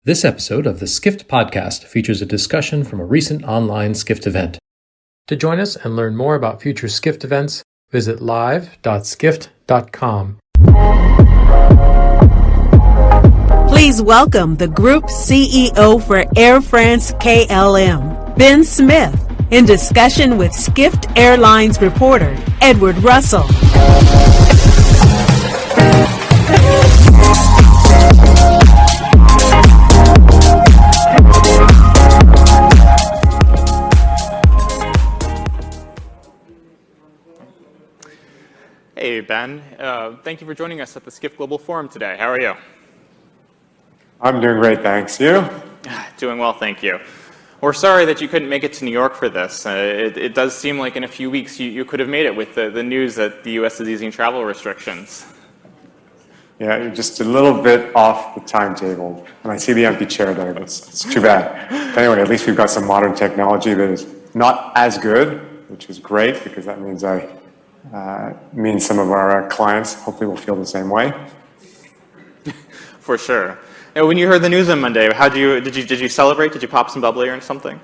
This episode of the Skift podcast features a discussion from a recent online Skift event. To join us and learn more about future Skift events, visit live.skift.com. Please welcome the Group CEO for Air France-KLM, Ben Smith, in discussion with Skift Airlines reporter Edward Russell. Hey, Ben. Thank you for joining us at the Skift Global Forum today. How are you? I'm doing great, thanks. You? Doing well, thank you. We're sorry that you couldn't make it to New York for this. It does seem like in a few weeks you could have made it with the news that the U.S. is easing travel restrictions. Yeah, you're just a little bit off the timetable. And I see the empty chair there. It's too bad. But anyway, at least we've got some modern technology that is not as good, which is great because that means some of our clients hopefully will feel the same way. For sure. Now, when you heard the news on Monday, did you celebrate? Did you pop some bubbly or something?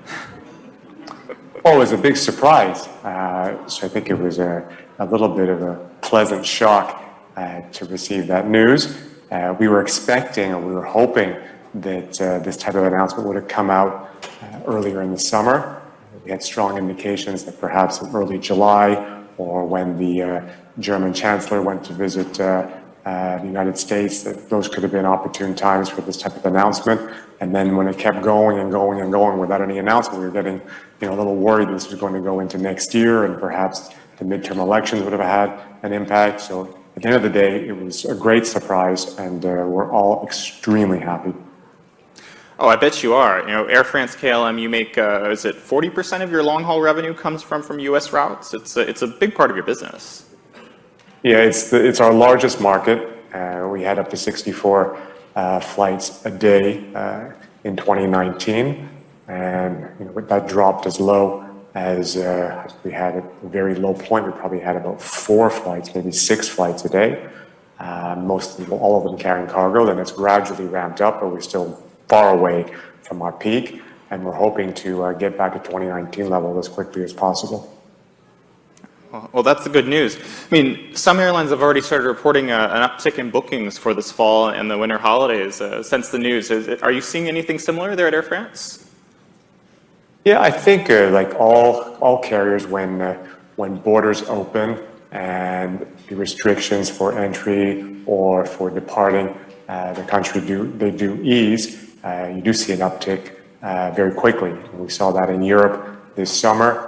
Oh, it was a big surprise. So I think it was a little bit of a pleasant shock to receive that news. We were expecting, or we were hoping that this type of announcement would have come out earlier in the summer. We had strong indications that perhaps in early July, or when the German Chancellor went to visit the United States, that those could have been opportune times for this type of announcement. And then when it kept going and going and going without any announcement, we were getting a little worried this was going to go into next year, and perhaps the midterm elections would have had an impact. So at the end of the day, it was a great surprise, and we're all extremely happy. Oh, I bet you are. Air France-KLM, you make, is it 40% of your long-haul revenue comes from U.S. routes? It's a big part of your business. Yeah, it's our largest market. We had up to 64 flights a day in 2019, and that dropped as low as we had at a very low point. We probably had about 4 flights, maybe 6 flights a day. All of them carrying cargo. Then it's gradually ramped up, but we're still far away from our peak, and we're hoping to get back to 2019 level as quickly as possible. Well, that's the good news. I mean, some airlines have already started reporting an uptick in bookings for this fall and the winter holidays since the news. Are you seeing anything similar there at Air France? Yeah, I think like all carriers, when borders open and the restrictions for entry or for departing the country do ease, you do see an uptick very quickly. We saw that in Europe this summer.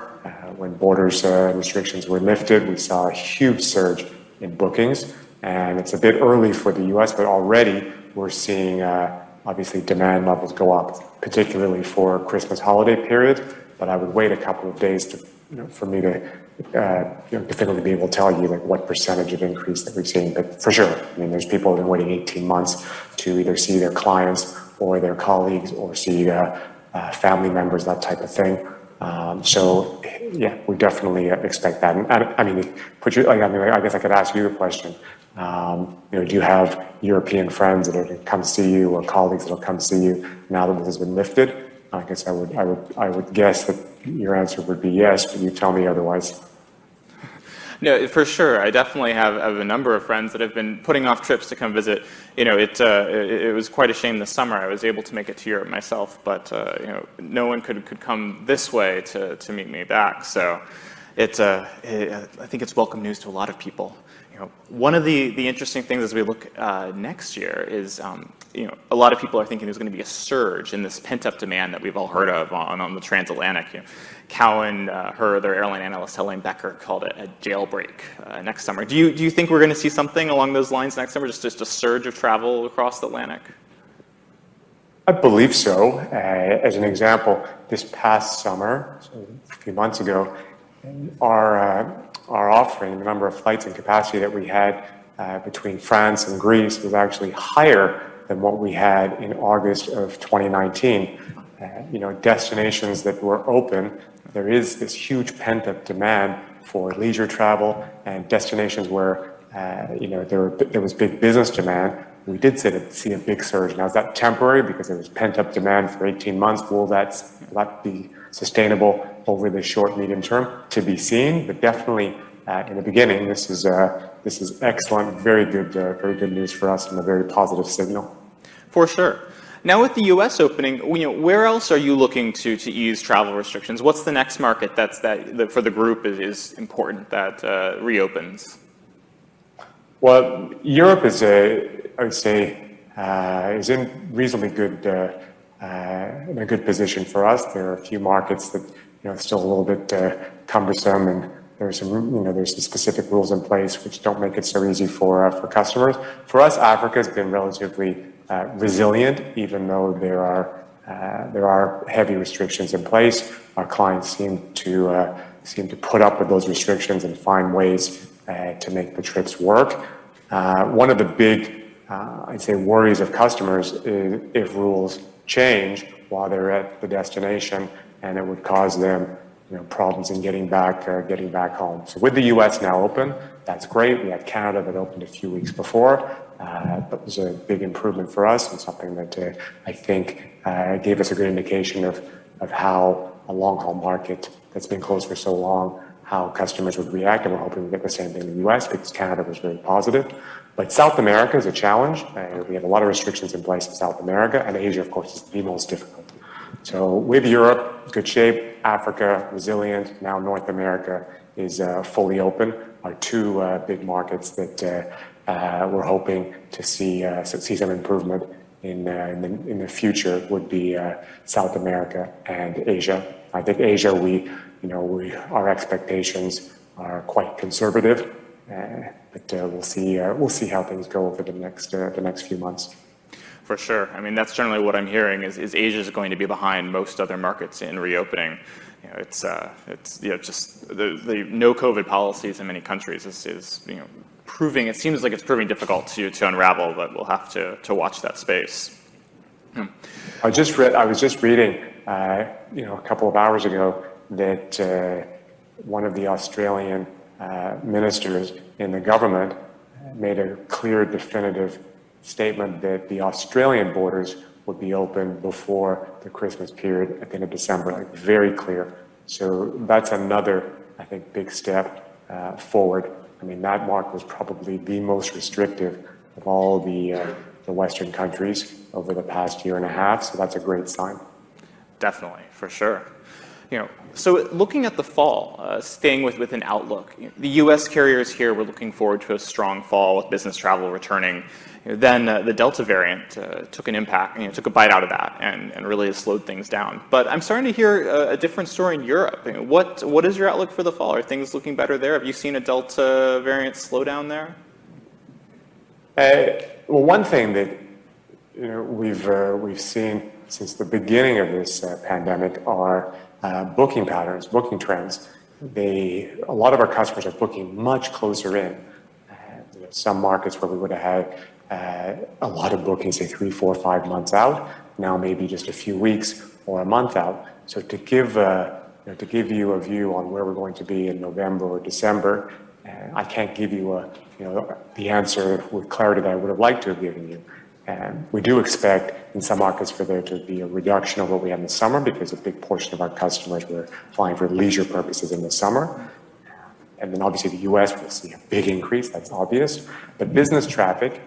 When borders restrictions were lifted, we saw a huge surge in bookings. And it's a bit early for the US, but already we're seeing obviously demand levels go up, particularly for Christmas holiday period. But I would wait a couple of days for me to definitively be able to tell you like what percentage of increase that we've seen. But for sure, I mean, there's people who've been waiting 18 months to either see their clients or their colleagues or see family members, that type of thing. So yeah, we definitely expect that. And I mean, I guess I could ask you the question. Do you have European friends that will come see you, or colleagues that will come see you now that this has been lifted? I guess I would guess that your answer would be yes, but you tell me otherwise. No, for sure. I definitely have a number of friends that have been putting off trips to come visit. It was quite a shame this summer. I was able to make it to Europe myself, but no one could come this way to meet me back. So I think it's welcome news to a lot of people. One of the interesting things as we look next year is, a lot of people are thinking there's going to be a surge in this pent-up demand that we've all heard of on the transatlantic. Cowen, their airline analyst, Helene Becker, called it a jailbreak next summer. Do you think we're going to see something along those lines next summer, just a surge of travel across the Atlantic? I believe so. As an example, this past summer, so a few months ago, our offering, the number of flights and capacity that we had between France and Greece was actually higher than what we had in August of 2019. Destinations that were open, there is this huge pent-up demand for leisure travel, and destinations where there was big business demand we did see a big surge. Now, is that temporary because there was pent-up demand for 18 months? Will that be sustainable over the short, medium term? To be seen, but definitely in the beginning, this is excellent, very good news for us and a very positive signal. For sure. Now with the U.S. opening, where else are you looking to ease travel restrictions? What's the next market that for the group is important that reopens? Well, Europe is I would say, is in reasonably good in a good position for us. There are a few markets that still a little bit cumbersome, and there's some specific rules in place which don't make it so easy for customers. For us, Africa has been relatively resilient, even though there are heavy restrictions in place. Our clients seem to put up with those restrictions and find ways to make the trips work. One of the big, I'd say, worries of customers is if rules change while they're at the destination, and it would cause them problems in getting back home. So with the U.S. now open, that's great. We had Canada that opened a few weeks before. That was a big improvement for us and something that I think gave us a good indication of how a long-haul market that's been closed for so long, how customers would react, and we're hoping we get the same thing in the U.S. because Canada was very positive. But South America is a challenge. We have a lot of restrictions in place in South America, and Asia, of course, is the most difficult. So with Europe, good shape, Africa, resilient, now North America is fully open, are two big markets that we're hoping to see some improvement in the future would be South America and Asia. I think Asia, our expectations are quite conservative, but we'll see how things go over the next few months. For sure. I mean, that's generally what I'm hearing is Asia is going to be behind most other markets in reopening. It's just the no COVID policies in many countries is proving. It seems like it's proving difficult to unravel, but we'll have to watch that space. I was just reading a couple of hours ago that one of the Australian ministers in the government made a clear, definitive statement that the Australian borders would be open before the Christmas period at the end of December, very clear. So that's another, I think, big step forward. I mean, that mark was probably the most restrictive of all the Western countries over the past year and a half, so that's a great sign. Definitely, for sure. So looking at the fall, staying with an outlook, the U.S. carriers here were looking forward to a strong fall with business travel returning. Then the Delta variant took an impact, took a bite out of that and really has slowed things down. But I'm starting to hear a different story in Europe. What is your outlook for the fall? Are things looking better there? Have you seen a Delta variant slow down there? Well, one thing that we've seen since the beginning of this pandemic are booking patterns, booking trends. A lot of our customers are booking much closer in. Some markets where we would have had a lot of bookings, say 3, 4, 5 months out, now maybe just a few weeks or a month out. So to give you a view on where we're going to be in November or December, I can't give you the answer with clarity that I would have liked to have given you. We do expect in some markets for there to be a reduction of what we had in the summer because a big portion of our customers were flying for leisure purposes in the summer. And then obviously the U.S. will see a big increase, that's obvious. But business traffic,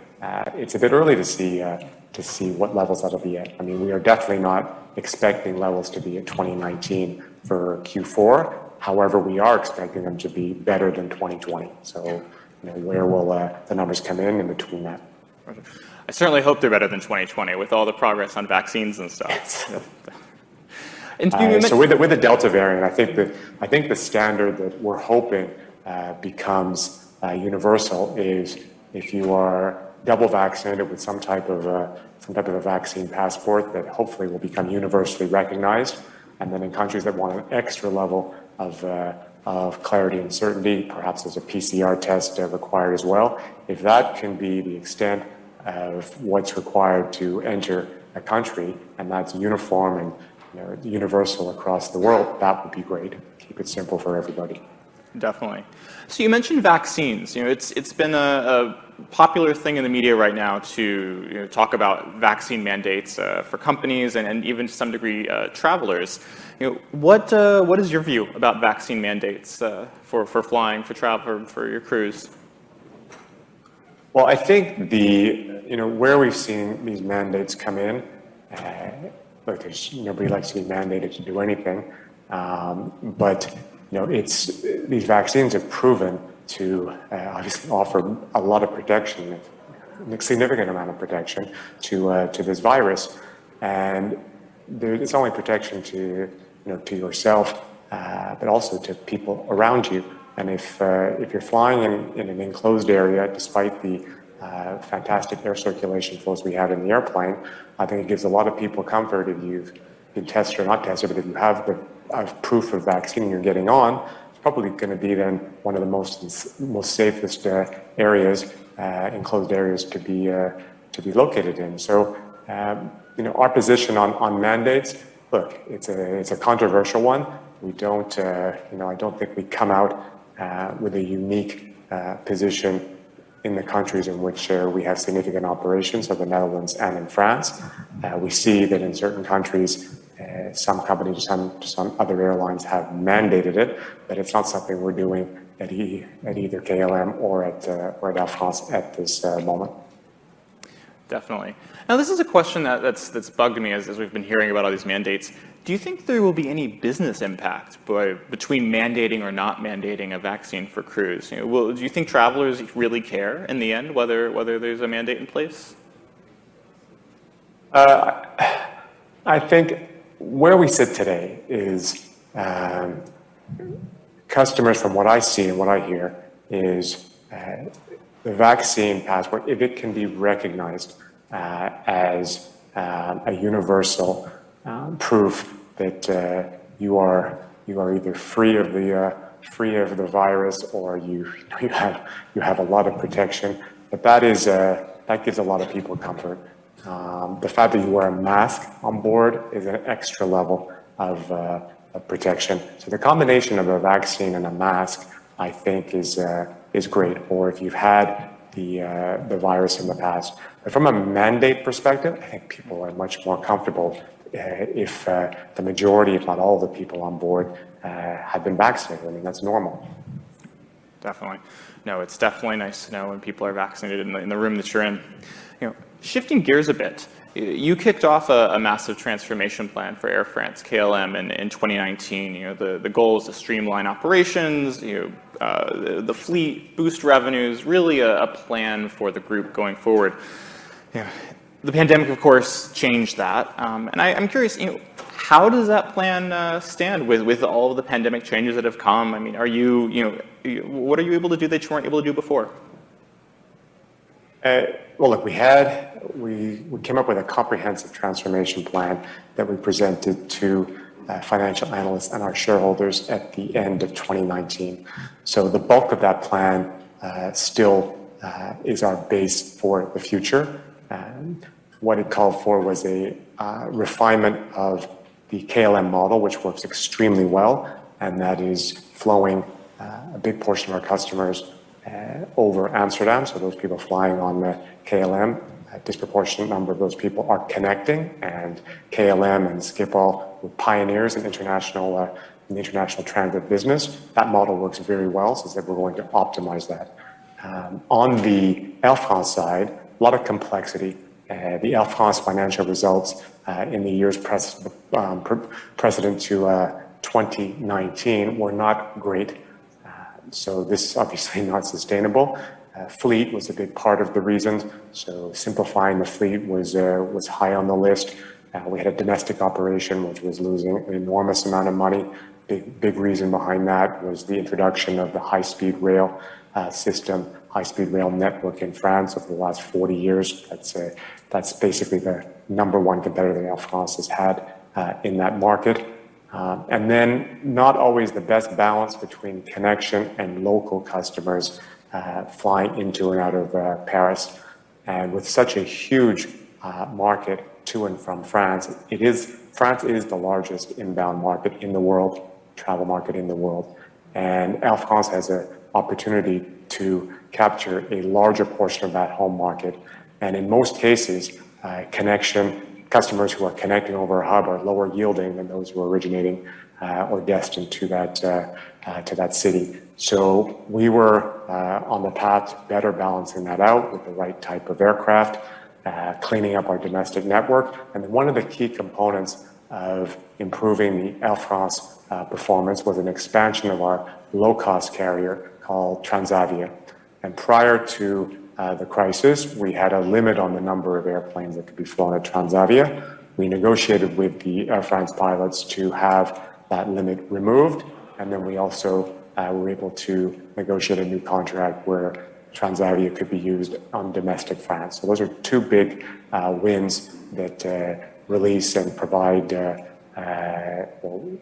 it's a bit early to see what levels that'll be at. I mean, we are definitely not expecting levels to be at 2019 for Q4. However, we are expecting them to be better than 2020. So, where will the numbers come in between that? I certainly hope they're better than 2020 with all the progress on vaccines and stuff. So with the Delta variant, I think the standard that we're hoping becomes universal is if you are double vaccinated with some type of a vaccine passport that hopefully will become universally recognized, and then in countries that want an extra level of clarity and certainty, perhaps there's a PCR test required as well. If that can be the extent of what's required to enter a country, and that's uniform and universal across the world, that would be great. Keep it simple for everybody. Definitely. So you mentioned vaccines. It's been a popular thing in the media right now to talk about vaccine mandates for companies and even to some degree travelers. What is your view about vaccine mandates for flying, for travel, for your crews? Well, I think where we've seen these mandates come in, look, nobody likes to be mandated to do anything, but these vaccines have proven to obviously offer a lot of protection, a significant amount of protection to this virus, and it's only protection to yourself, but also to people around you. And if you're flying in an enclosed area, despite the fantastic air circulation flows we have in the airplane, I think it gives a lot of people comfort if you've been tested or not tested, but if you have the proof of vaccine you're getting on, it's probably going to be then one of the most safest areas, enclosed areas to be located in. So, our position on mandates, look, it's a controversial one. We don't, I don't think we come out with a unique position in the countries in which we have significant operations, so the Netherlands and in France. We see that in certain countries, some companies, some other airlines have mandated it, but it's not something we're doing at either KLM or at Air France at this moment. Definitely. Now, this is a question that's bugged me as we've been hearing about all these mandates. Do you think there will be any business impact between mandating or not mandating a vaccine for crews? Do you think travelers really care in the end whether there's a mandate in place? I think where we sit today is customers, from what I see and what I hear, is the vaccine passport, if it can be recognized as a universal proof that you are either free of the virus or you have a lot of protection, that gives a lot of people comfort. The fact that you wear a mask on board is an extra level of protection. So the combination of a vaccine and a mask, I think, is great. Or if you've had the virus in the past. But from a mandate perspective, I think people are much more comfortable if the majority, if not all, the people on board have been vaccinated. I mean, that's normal. Definitely. No, it's definitely nice to know when people are vaccinated in the room that you're in. Shifting gears a bit, you kicked off a massive transformation plan for Air France-KLM in 2019. The goal is to streamline operations, the fleet, boost revenues, really a plan for the group going forward. The pandemic, of course, changed that. And I'm curious, how does that plan stand with all of the pandemic changes that have come? I mean, what are you able to do that you weren't able to do before? Well, look, we came up with a comprehensive transformation plan that we presented to financial analysts and our shareholders at the end of 2019. So the bulk of that plan still is our base for the future. What it called for was a refinement of the KLM model, which works extremely well, and that is flowing a big portion of our customers over Amsterdam. So those people flying on the KLM, a disproportionate number of those people are connecting, and KLM and Schiphol were pioneers in international transit business. That model works very well, so that we're going to optimize that. On the Air France side, a lot of complexity. The Air France financial results in the years precedent to 2019 were not great. So this is obviously not sustainable. Fleet was a big part of the reasons. So simplifying the fleet was high on the list. We had a domestic operation which was losing an enormous amount of money. Big reason behind that was the introduction of the high-speed rail system, high-speed rail network in France over the last 40 years. That's basically the number one competitor that Air France has had in that market. And then not always the best balance between connection and local customers flying into and out of Paris. And with such a huge market to and from France, France is the largest inbound market in the world, travel market in the world. And Air France has an opportunity to capture a larger portion of that home market. And in most cases, customers who are connecting over a hub are lower yielding than those who are originating or destined to that city. So we were on the path to better balancing that out with the right type of aircraft, cleaning up our domestic network. And one of the key components of improving the Air France performance was an expansion of our low-cost carrier called Transavia. And prior to the crisis, we had a limit on the number of airplanes that could be flown at Transavia. We negotiated with the Air France pilots to have that limit removed, and then we also were able to negotiate a new contract where Transavia could be used on domestic France. So those are two big wins that release and provide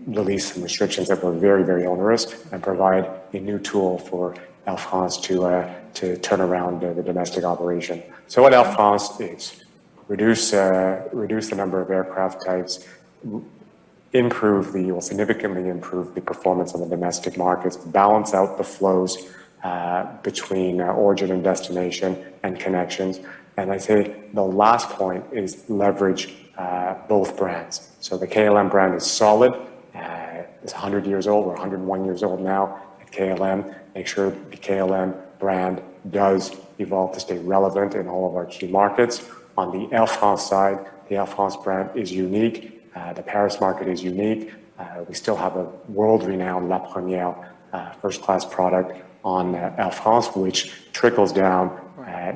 release some restrictions that were very, very onerous and provide a new tool for Air France to turn around the domestic operation. So what Air France is reduce the number of aircraft types, significantly improve the performance on the domestic markets, balance out the flows between origin and destination and connections. And I say the last point is leverage both brands. So the KLM brand is solid. It's 100 years old. We're 101 years old now at KLM. Make sure the KLM brand does evolve to stay relevant in all of our key markets. On the Air France side, the Air France brand is unique. The Paris market is unique. We still have a world-renowned La Première first-class product on Air France, which trickles down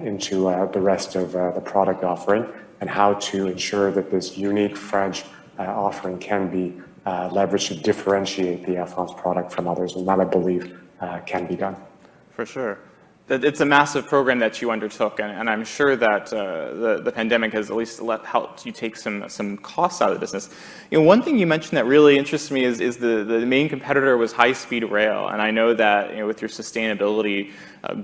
into the rest of the product offering, and how to ensure that this unique French offering can be leveraged to differentiate the Air France product from others, and that, I believe, can be done. For sure. It's a massive program that you undertook, and I'm sure that the pandemic has at least helped you take some costs out of the business. You know, one thing you mentioned that really interests me is the main competitor was high-speed rail, and I know that with your sustainability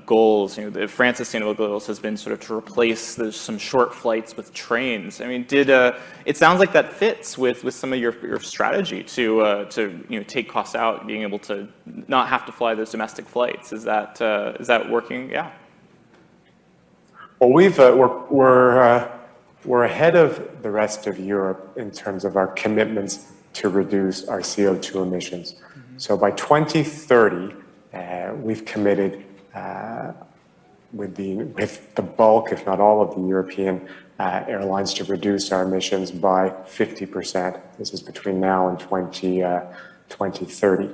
goals, the France sustainable goals has been sort of to replace some short flights with trains. I mean, it sounds like that fits with some of your strategy to take costs out, being able to not have to fly those domestic flights. Is that working? Yeah. Well, we're ahead of the rest of Europe in terms of our commitments to reduce our CO2 emissions. Mm-hmm. So by 2030, we've committed with the bulk, if not all, of the European airlines to reduce our emissions by 50%. This is between now and 2030.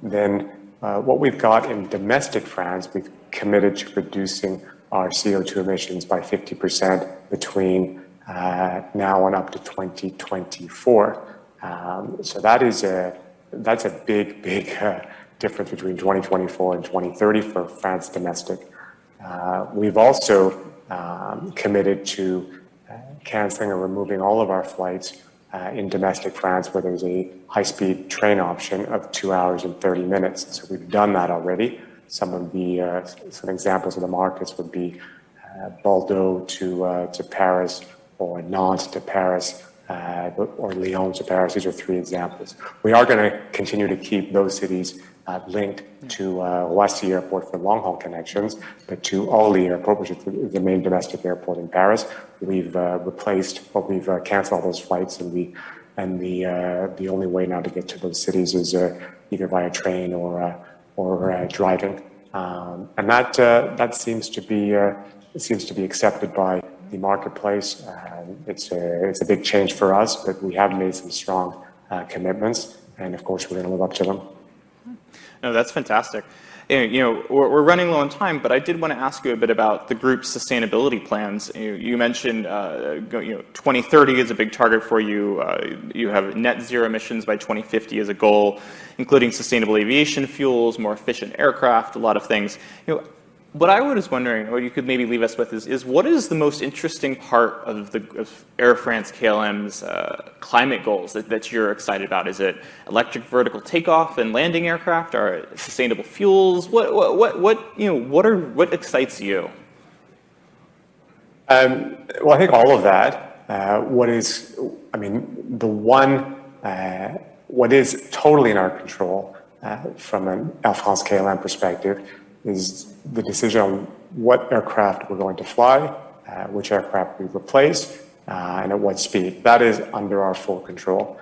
Then what we've got in domestic France, we've committed to reducing our CO2 emissions by 50% between now and up to 2024. So that's a big difference between 2024 and 2030 for France domestic. We've also committed to canceling or removing all of our flights in domestic France where there's a high-speed train option of 2 hours and 30 minutes. So we've done that already. Some examples of the markets would be Bordeaux to Paris, or Nantes to Paris, or Lyon to Paris. These are three examples. We are going to continue to keep those cities linked to Roissy Airport for long-haul connections, but to Orly Airport, which is the main domestic airport in Paris, we've canceled all those flights, and the only way now to get to those cities is either via train or driving, and that seems to be accepted by the marketplace. It's a big change for us, but we have made some strong commitments, and of course we're going to live up to them. No, that's fantastic. We're running low on time, but I did want to ask you a bit about the group's sustainability plans. You mentioned 2030 is a big target for you. You have net zero emissions by 2050 as a goal, including sustainable aviation fuels, more efficient aircraft, a lot of things. What I was wondering, or you could maybe leave us with, is what is the most interesting part of Air France-KLM's climate goals that you're excited about? Is it electric vertical takeoff and landing aircraft, or sustainable fuels? What excites you? Well, I think all of that. What is totally in our control from an Air France-KLM perspective is the decision on what aircraft we're going to fly, which aircraft we replace, and at what speed. That is under our full control.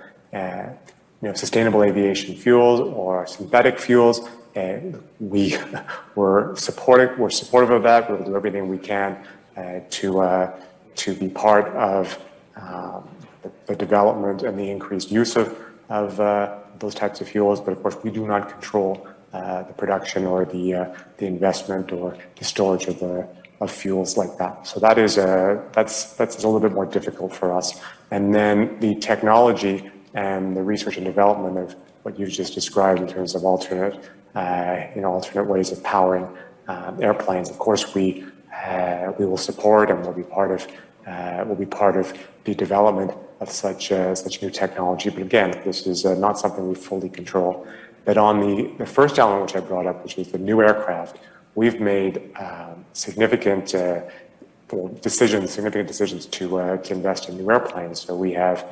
Sustainable aviation fuels or synthetic fuels, we're supportive of that. We'll do everything we can to be part of the development and the increased use of those types of fuels. But of course, we do not control the production or the investment or the storage of fuels like that. So that's a little bit more difficult for us. And then the technology and the research and development of what you've just described in terms of alternate ways of powering airplanes. Of course, we will support and we'll be part of the development of such new technology. But again, this is not something we fully control. But on the first element which I brought up, which is the new aircraft, we've made significant decisions to invest in new airplanes. So we have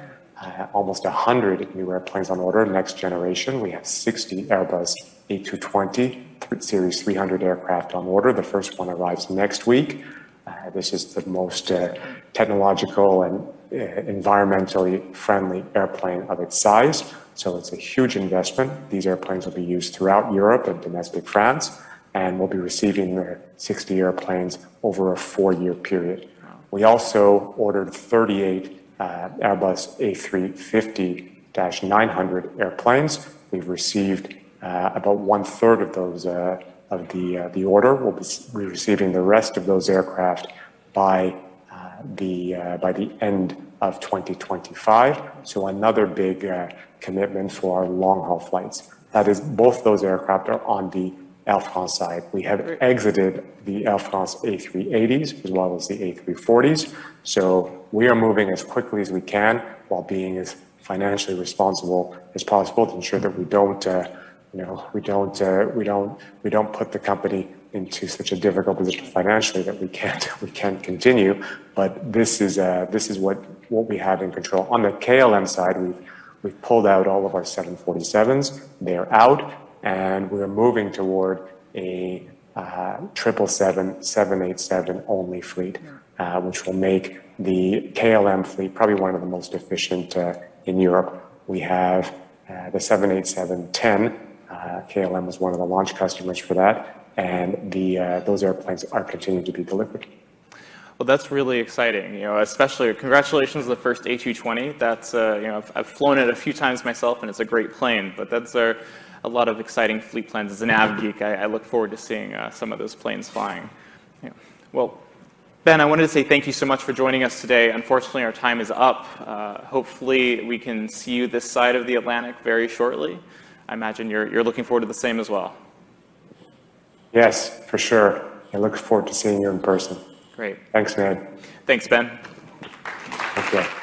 almost 100 new airplanes on order, next generation. We have 60 Airbus A220 Series 300 aircraft on order. The first one arrives next week. This is the most technological and environmentally friendly airplane of its size. So it's a huge investment. These airplanes will be used throughout Europe and domestic France, and we'll be receiving the 60 airplanes over a 4-year period. We also ordered 38 Airbus A350-900 airplanes. We've received about 1/3 of those of the order. We'll be receiving the rest of those aircraft by the end of 2025. So another big commitment for our long-haul flights. That is, both those aircraft are on the Air France side. We have exited the Air France A380s as well as the A340s. So we are moving as quickly as we can while being as financially responsible as possible to ensure that we don't put the company into such a difficult position financially that we can't continue. But this is what we have in control. On the KLM side, we've pulled out all of our 747s. They're out, and we're moving toward a 777, 787 only fleet, which will make the KLM fleet probably one of the most efficient in Europe. We have the 787-10. KLM was one of the launch customers for that, and those airplanes are continuing to be delivered. Well, that's really exciting. Especially congratulations on the first A220. That's I've flown it a few times myself, and it's a great plane. But that's a lot of exciting fleet plans. As an av geek, I look forward to seeing some of those planes flying. Well, Ben, I wanted to say thank you so much for joining us today. Unfortunately, our time is up. Hopefully, we can see you this side of the Atlantic very shortly. I imagine you're looking forward to the same as well. Yes, for sure. I look forward to seeing you in person. Great. Thanks, man. Thanks, Ben. Thank you.